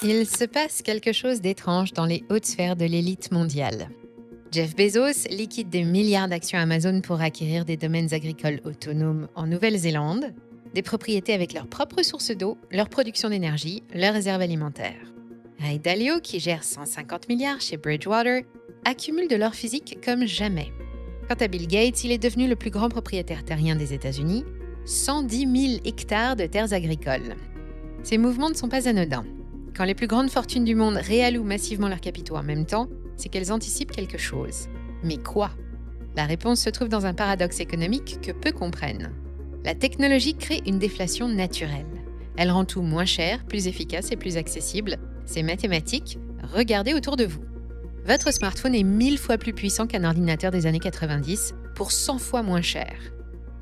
Il se passe quelque chose d'étrange dans les hautes sphères de l'élite mondiale. Jeff Bezos liquide des milliards d'actions Amazon pour acquérir des domaines agricoles autonomes en Nouvelle-Zélande, des propriétés avec leurs propres sources d'eau, leur production d'énergie, leurs réserves alimentaires. Ray Dalio, qui gère 150 milliards chez Bridgewater, accumule de l'or physique comme jamais. Quant à Bill Gates, il est devenu le plus grand propriétaire terrien des États-Unis, 110 000 hectares de terres agricoles. Ces mouvements ne sont pas anodins. Quand les plus grandes fortunes du monde réallouent massivement leurs capitaux en même temps, c'est qu'elles anticipent quelque chose. Mais quoi ? La réponse se trouve dans un paradoxe économique que peu comprennent. La technologie crée une déflation naturelle. Elle rend tout moins cher, plus efficace et plus accessible. C'est mathématique, regardez autour de vous. Votre smartphone est 1000 fois plus puissant qu'un ordinateur des années 90 pour 100 fois moins cher.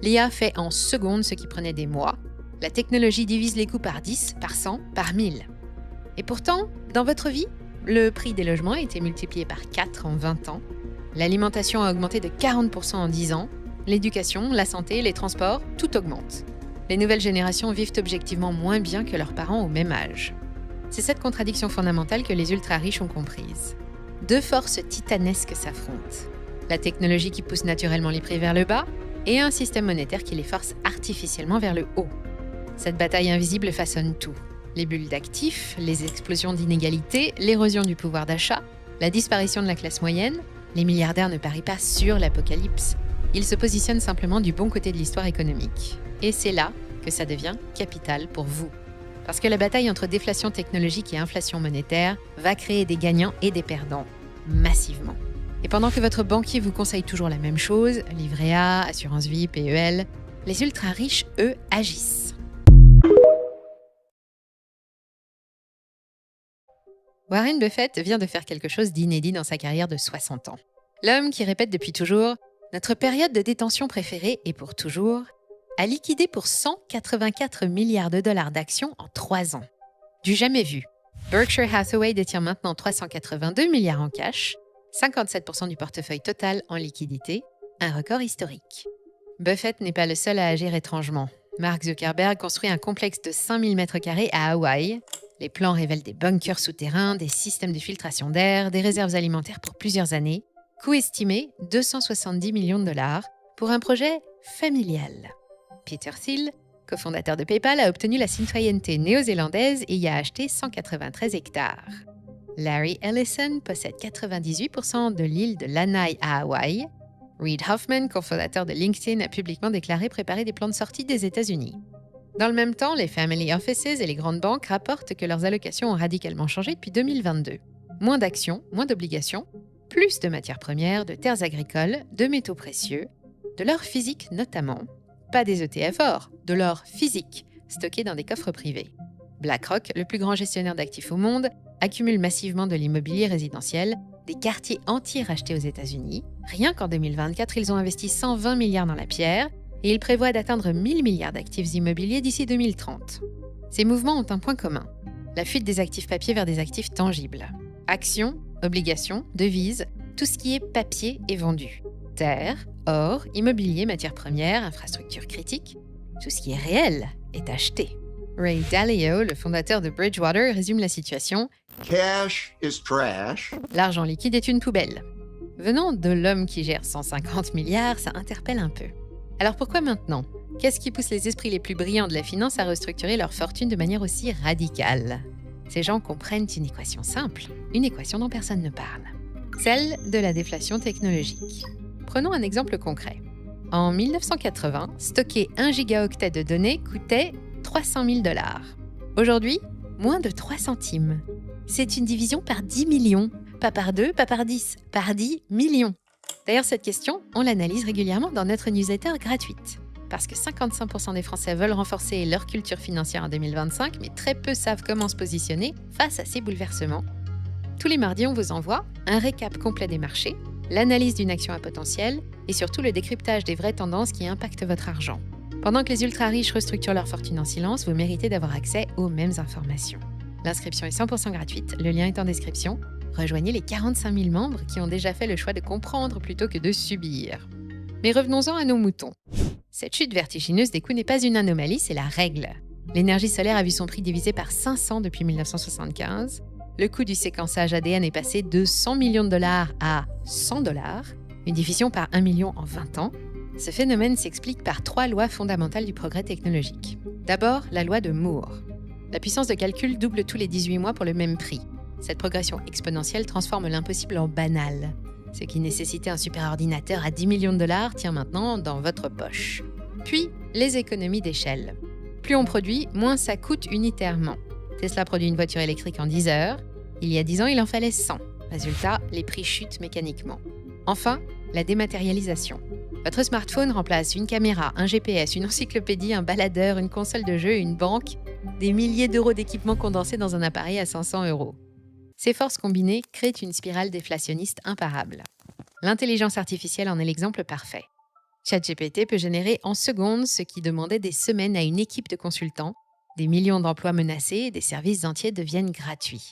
L'IA fait en secondes ce qui prenait des mois. La technologie divise les coûts par 10, par 100, par 1000. Et pourtant, dans votre vie, le prix des logements a été multiplié par 4 en 20 ans. L'alimentation a augmenté de 40% en 10 ans. L'éducation, la santé, les transports, tout augmente. Les nouvelles générations vivent objectivement moins bien que leurs parents au même âge. C'est cette contradiction fondamentale que les ultra-riches ont comprise. Deux forces titanesques s'affrontent. La technologie qui pousse naturellement les prix vers le bas et un système monétaire qui les force artificiellement vers le haut. Cette bataille invisible façonne tout. Les bulles d'actifs, les explosions d'inégalités, l'érosion du pouvoir d'achat, la disparition de la classe moyenne. Les milliardaires ne parient pas sur l'apocalypse. Ils se positionnent simplement du bon côté de l'histoire économique. Et c'est là que ça devient capital pour vous. Parce que la bataille entre déflation technologique et inflation monétaire va créer des gagnants et des perdants, massivement. Et pendant que votre banquier vous conseille toujours la même chose, livret A, assurance vie, PEL, les ultra-riches, eux, agissent. Warren Buffett vient de faire quelque chose d'inédit dans sa carrière de 60 ans. L'homme qui répète depuis toujours « Notre période de détention préférée est pour toujours » a liquidé pour 184 milliards de dollars d'actions en 3 ans. Du jamais vu. Berkshire Hathaway détient maintenant 382 milliards en cash, 57% du portefeuille total en liquidité, un record historique. Buffett n'est pas le seul à agir étrangement. Mark Zuckerberg construit un complexe de 5000 m² à Hawaï. Les plans révèlent des bunkers souterrains, des systèmes de filtration d'air, des réserves alimentaires pour plusieurs années. Coût estimé 270 millions de dollars pour un projet familial. Peter Thiel, cofondateur de PayPal, a obtenu la citoyenneté néo-zélandaise et y a acheté 193 hectares. Larry Ellison possède 98% de l'île de Lanai à Hawaï. Reid Hoffman, cofondateur de LinkedIn, a publiquement déclaré préparer des plans de sortie des États-Unis. Dans le même temps, les family offices et les grandes banques rapportent que leurs allocations ont radicalement changé depuis 2022. Moins d'actions, moins d'obligations, plus de matières premières, de terres agricoles, de métaux précieux, de l'or physique notamment. Pas des ETF or, de l'or physique, stocké dans des coffres privés. BlackRock, le plus grand gestionnaire d'actifs au monde, accumule massivement de l'immobilier résidentiel, des quartiers entiers rachetés aux États-Unis. Rien qu'en 2024, ils ont investi 120 milliards dans la pierre et ils prévoient d'atteindre 1000 milliards d'actifs immobiliers d'ici 2030. Ces mouvements ont un point commun, la fuite des actifs papier vers des actifs tangibles. Actions, obligations, devises, tout ce qui est papier est vendu. Terre, or, immobilier, matières premières, infrastructures critiques, tout ce qui est réel est acheté. Ray Dalio, le fondateur de Bridgewater, résume la situation. Cash is trash. L'argent liquide est une poubelle. Venant de l'homme qui gère 150 milliards, ça interpelle un peu. Alors pourquoi maintenant ? Qu'est-ce qui pousse les esprits les plus brillants de la finance à restructurer leur fortune de manière aussi radicale ? Ces gens comprennent une équation simple, une équation dont personne ne parle. Celle de la déflation technologique. Prenons un exemple concret. En 1980, stocker 1 gigaoctet de données coûtait 300 000 $. Aujourd'hui, moins de 3 centimes. C'est une division par 10 millions. Pas par 2, pas par 10, par 10 millions. D'ailleurs, cette question, on l'analyse régulièrement dans notre newsletter gratuite. Parce que 55% des Français veulent renforcer leur culture financière en 2025, mais très peu savent comment se positionner face à ces bouleversements. Tous les mardis, on vous envoie un récap complet des marchés, l'analyse d'une action à potentiel et surtout le décryptage des vraies tendances qui impactent votre argent. Pendant que les ultra-riches restructurent leur fortune en silence, vous méritez d'avoir accès aux mêmes informations. L'inscription est 100% gratuite, le lien est en description. Rejoignez les 45 000 membres qui ont déjà fait le choix de comprendre plutôt que de subir. Mais revenons-en à nos moutons. Cette chute vertigineuse des coûts n'est pas une anomalie, c'est la règle. L'énergie solaire a vu son prix divisé par 500 depuis 1975. Le coût du séquençage ADN est passé de 100 millions de dollars à 100 $, une division par 1 million en 20 ans. Ce phénomène s'explique par 3 lois fondamentales du progrès technologique. D'abord, la loi de Moore. La puissance de calcul double tous les 18 mois pour le même prix. Cette progression exponentielle transforme l'impossible en banal. Ce qui nécessitait un superordinateur à 10 millions de dollars tient maintenant dans votre poche. Puis, les économies d'échelle. Plus on produit, moins ça coûte unitairement. Tesla produit une voiture électrique en 10 heures. Il y a 10 ans, il en fallait 100. Résultat, les prix chutent mécaniquement. Enfin, la dématérialisation. Votre smartphone remplace une caméra, un GPS, une encyclopédie, un baladeur, une console de jeu, une banque, des milliers d'euros d'équipements condensés dans un appareil à 500 €. Ces forces combinées créent une spirale déflationniste imparable. L'intelligence artificielle en est l'exemple parfait. ChatGPT peut générer en secondes ce qui demandait des semaines à une équipe de consultants. Des millions d'emplois menacés et des services entiers deviennent gratuits.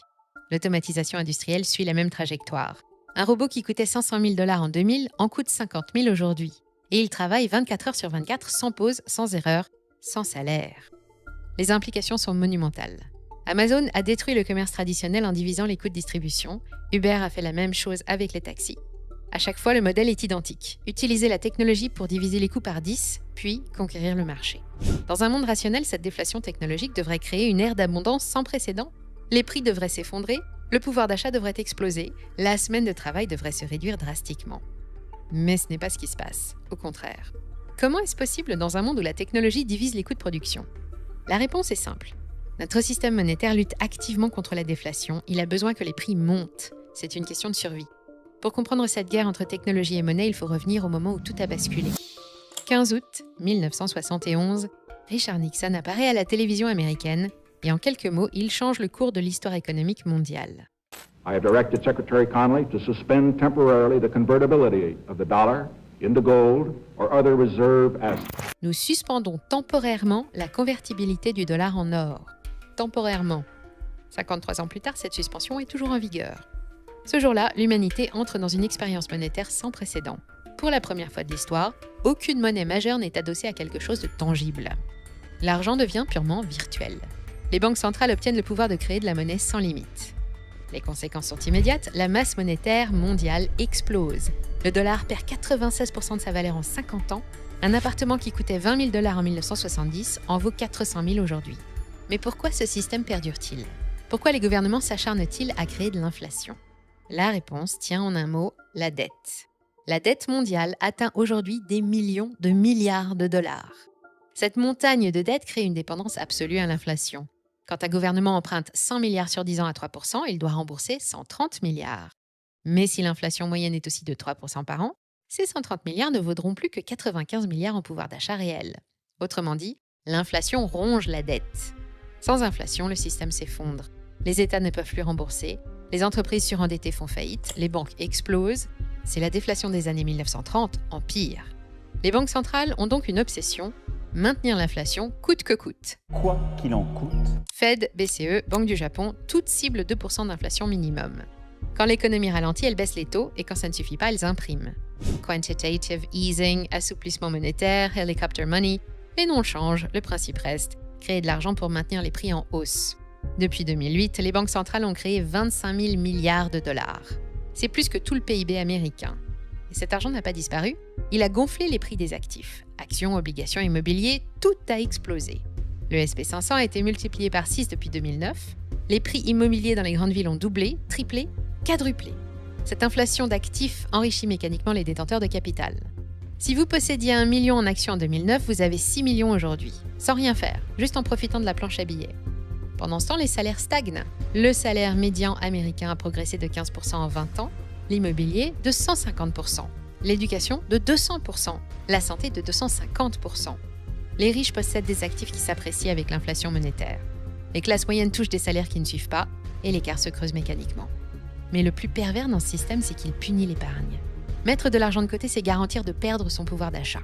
L'automatisation industrielle suit la même trajectoire. Un robot qui coûtait 500 000 $ en 2000 en coûte 50 000 aujourd'hui. Et il travaille 24 heures sur 24 sans pause, sans erreur, sans salaire. Les implications sont monumentales. Amazon a détruit le commerce traditionnel en divisant les coûts de distribution. Uber a fait la même chose avec les taxis. À chaque fois, le modèle est identique. Utiliser la technologie pour diviser les coûts par 10, puis conquérir le marché. Dans un monde rationnel, cette déflation technologique devrait créer une ère d'abondance sans précédent. Les prix devraient s'effondrer, le pouvoir d'achat devrait exploser, la semaine de travail devrait se réduire drastiquement. Mais ce n'est pas ce qui se passe, au contraire. Comment est-ce possible dans un monde où la technologie divise les coûts de production ? La réponse est simple. Notre système monétaire lutte activement contre la déflation, il a besoin que les prix montent. C'est une question de survie. Pour comprendre cette guerre entre technologie et monnaie, il faut revenir au moment où tout a basculé. 15 août 1971, Richard Nixon apparaît à la télévision américaine et en quelques mots, il change le cours de l'histoire économique mondiale. I have directed Secretary Connally to suspend temporarily the convertibility of the dollar into gold or other reserve assets. Nous suspendons temporairement la convertibilité du dollar en or. Temporairement. 53 ans plus tard, cette suspension est toujours en vigueur. Ce jour-là, l'humanité entre dans une expérience monétaire sans précédent. Pour la première fois de l'histoire, aucune monnaie majeure n'est adossée à quelque chose de tangible. L'argent devient purement virtuel. Les banques centrales obtiennent le pouvoir de créer de la monnaie sans limite. Les conséquences sont immédiates, la masse monétaire mondiale explose. Le dollar perd 96% de sa valeur en 50 ans. Un appartement qui coûtait 20 000 $ en 1970 en vaut 400 000 aujourd'hui. Mais pourquoi ce système perdure-t-il ? Pourquoi les gouvernements s'acharnent-ils à créer de l'inflation ? La réponse tient en un mot, la dette. La dette mondiale atteint aujourd'hui des millions de milliards de dollars. Cette montagne de dette crée une dépendance absolue à l'inflation. Quand un gouvernement emprunte 100 milliards sur 10 ans à 3%, il doit rembourser 130 milliards. Mais si l'inflation moyenne est aussi de 3% par an, ces 130 milliards ne vaudront plus que 95 milliards en pouvoir d'achat réel. Autrement dit, l'inflation ronge la dette. Sans inflation, le système s'effondre. Les États ne peuvent plus rembourser, les entreprises surendettées font faillite, les banques explosent. C'est la déflation des années 1930 en pire. Les banques centrales ont donc une obsession, maintenir l'inflation coûte que coûte. Quoi qu'il en coûte. Fed, BCE, Banque du Japon, toutes ciblent 2% d'inflation minimum. Quand l'économie ralentit, elles baissent les taux et quand ça ne suffit pas, elles impriment. Quantitative easing, assouplissement monétaire, helicopter money, les noms changent, le principe reste, créer de l'argent pour maintenir les prix en hausse. Depuis 2008, les banques centrales ont créé 25 000 milliards de dollars. C'est plus que tout le PIB américain. Et cet argent n'a pas disparu, il a gonflé les prix des actifs. Actions, obligations, immobilier, tout a explosé. Le SP500 a été multiplié par 6 depuis 2009. Les prix immobiliers dans les grandes villes ont doublé, triplé, quadruplé. Cette inflation d'actifs enrichit mécaniquement les détenteurs de capital. Si vous possédiez 1 million en actions en 2009, vous avez 6 millions aujourd'hui, sans rien faire, juste en profitant de la planche à billets. Pendant ce temps, les salaires stagnent. Le salaire médian américain a progressé de 15% en 20 ans, l'immobilier de 150%, l'éducation de 200%, la santé de 250%. Les riches possèdent des actifs qui s'apprécient avec l'inflation monétaire. Les classes moyennes touchent des salaires qui ne suivent pas et l'écart se creuse mécaniquement. Mais le plus pervers dans ce système, c'est qu'il punit l'épargne. Mettre de l'argent de côté, c'est garantir de perdre son pouvoir d'achat.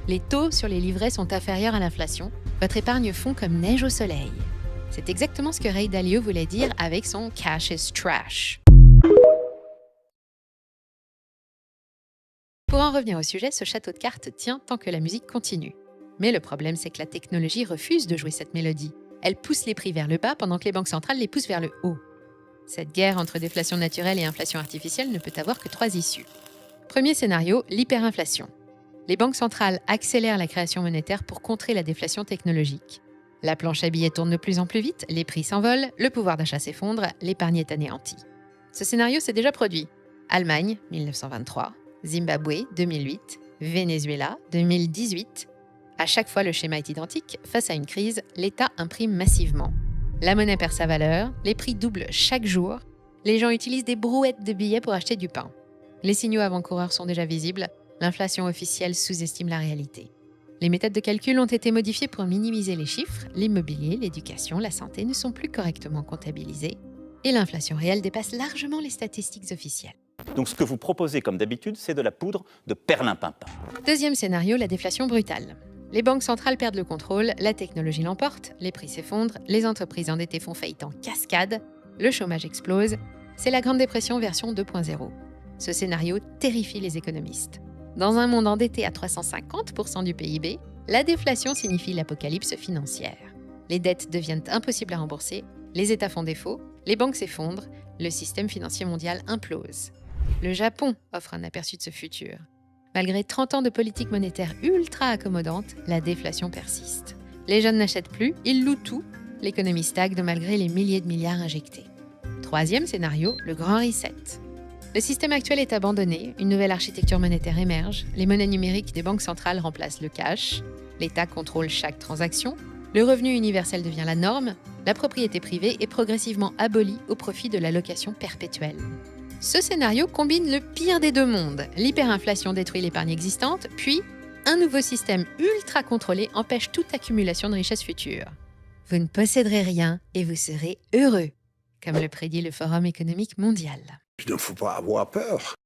Les taux sur les livrets sont inférieurs à l'inflation. Votre épargne fond comme neige au soleil. C'est exactement ce que Ray Dalio voulait dire avec son « cash is trash ». Pour en revenir au sujet, ce château de cartes tient tant que la musique continue. Mais le problème, c'est que la technologie refuse de jouer cette mélodie. Elle pousse les prix vers le bas pendant que les banques centrales les poussent vers le haut. Cette guerre entre déflation naturelle et inflation artificielle ne peut avoir que 3 issues. Premier scénario, l'hyperinflation. Les banques centrales accélèrent la création monétaire pour contrer la déflation technologique. La planche à billets tourne de plus en plus vite, les prix s'envolent, le pouvoir d'achat s'effondre, l'épargne est anéantie. Ce scénario s'est déjà produit. Allemagne, 1923, Zimbabwe, 2008, Venezuela, 2018. À chaque fois, le schéma est identique. Face à une crise, l'État imprime massivement. La monnaie perd sa valeur, les prix doublent chaque jour, les gens utilisent des brouettes de billets pour acheter du pain. Les signaux avant-coureurs sont déjà visibles, l'inflation officielle sous-estime la réalité. Les méthodes de calcul ont été modifiées pour minimiser les chiffres, l'immobilier, l'éducation, la santé ne sont plus correctement comptabilisés et l'inflation réelle dépasse largement les statistiques officielles. Donc ce que vous proposez comme d'habitude, c'est de la poudre de perlimpinpin. Deuxième scénario, la déflation brutale. Les banques centrales perdent le contrôle, la technologie l'emporte, les prix s'effondrent, les entreprises endettées font faillite en cascade, le chômage explose. C'est la Grande Dépression version 2.0. Ce scénario terrifie les économistes. Dans un monde endetté à 350% du PIB, la déflation signifie l'apocalypse financière. Les dettes deviennent impossibles à rembourser, les États font défaut, les banques s'effondrent, le système financier mondial implose. Le Japon offre un aperçu de ce futur. Malgré 30 ans de politique monétaire ultra accommodante, la déflation persiste. Les jeunes n'achètent plus, ils louent tout, l'économie stagne malgré les milliers de milliards injectés. Troisième scénario, le grand reset. Le système actuel est abandonné, une nouvelle architecture monétaire émerge, les monnaies numériques des banques centrales remplacent le cash, l'État contrôle chaque transaction, le revenu universel devient la norme, la propriété privée est progressivement abolie au profit de la location perpétuelle. Ce scénario combine le pire des deux mondes. L'hyperinflation détruit l'épargne existante, puis un nouveau système ultra contrôlé empêche toute accumulation de richesses futures. Vous ne posséderez rien et vous serez heureux, comme le prédit le Forum économique mondial. Il ne faut pas avoir peur.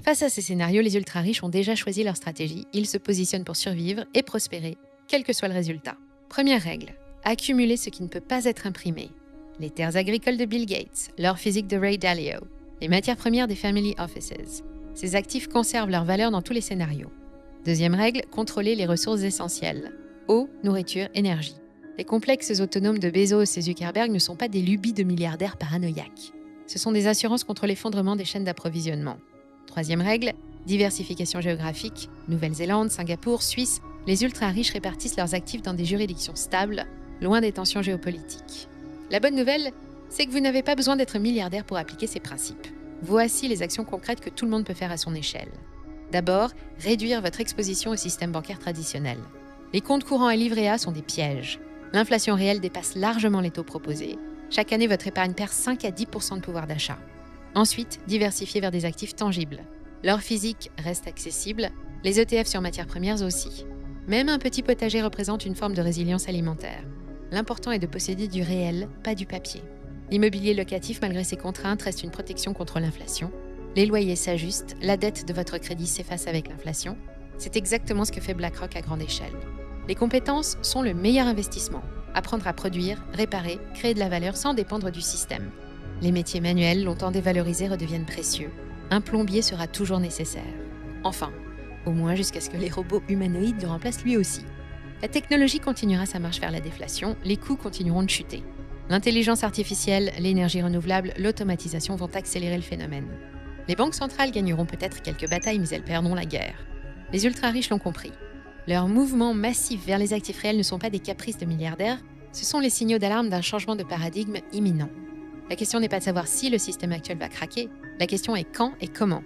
Face à ces scénarios, les ultra-riches ont déjà choisi leur stratégie. Ils se positionnent pour survivre et prospérer, quel que soit le résultat. Première règle, accumuler ce qui ne peut pas être imprimé. Les terres agricoles de Bill Gates, l'or physique de Ray Dalio, les matières premières des family offices. Ces actifs conservent leur valeur dans tous les scénarios. Deuxième règle, contrôler les ressources essentielles. Eau, nourriture, énergie. Les complexes autonomes de Bezos et Zuckerberg ne sont pas des lubies de milliardaires paranoïaques. Ce sont des assurances contre l'effondrement des chaînes d'approvisionnement. Troisième règle, diversification géographique. Nouvelle-Zélande, Singapour, Suisse, les ultra-riches répartissent leurs actifs dans des juridictions stables, loin des tensions géopolitiques. La bonne nouvelle, c'est que vous n'avez pas besoin d'être milliardaire pour appliquer ces principes. Voici les actions concrètes que tout le monde peut faire à son échelle. D'abord, réduire votre exposition au système bancaire traditionnel. Les comptes courants et livrets A sont des pièges. L'inflation réelle dépasse largement les taux proposés. Chaque année, votre épargne perd 5 à 10% de pouvoir d'achat. Ensuite, diversifier vers des actifs tangibles. L'or physique reste accessible, les ETF sur matières premières aussi. Même un petit potager représente une forme de résilience alimentaire. L'important est de posséder du réel, pas du papier. L'immobilier locatif, malgré ses contraintes, reste une protection contre l'inflation. Les loyers s'ajustent, la dette de votre crédit s'efface avec l'inflation. C'est exactement ce que fait BlackRock à grande échelle. Les compétences sont le meilleur investissement. Apprendre à produire, réparer, créer de la valeur sans dépendre du système. Les métiers manuels, longtemps dévalorisés, redeviennent précieux. Un plombier sera toujours nécessaire. Enfin, au moins jusqu'à ce que les robots humanoïdes le remplacent lui aussi. La technologie continuera sa marche vers la déflation, les coûts continueront de chuter. L'intelligence artificielle, l'énergie renouvelable, l'automatisation vont accélérer le phénomène. Les banques centrales gagneront peut-être quelques batailles, mais elles perdront la guerre. Les ultra-riches l'ont compris. Leurs mouvements massifs vers les actifs réels ne sont pas des caprices de milliardaires, ce sont les signaux d'alarme d'un changement de paradigme imminent. La question n'est pas de savoir si le système actuel va craquer, la question est quand et comment.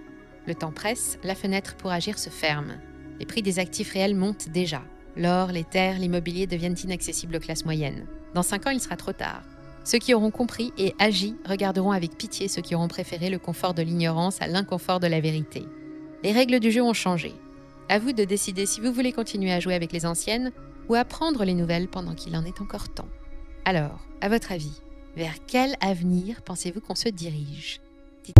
Le temps presse, la fenêtre pour agir se ferme. Les prix des actifs réels montent déjà. L'or, les terres, l'immobilier deviennent inaccessibles aux classes moyennes. Dans 5 ans, il sera trop tard. Ceux qui auront compris et agi regarderont avec pitié ceux qui auront préféré le confort de l'ignorance à l'inconfort de la vérité. Les règles du jeu ont changé. À vous de décider si vous voulez continuer à jouer avec les anciennes ou apprendre les nouvelles pendant qu'il en est encore temps. Alors, à votre avis, vers quel avenir pensez-vous qu'on se dirige ? Dites-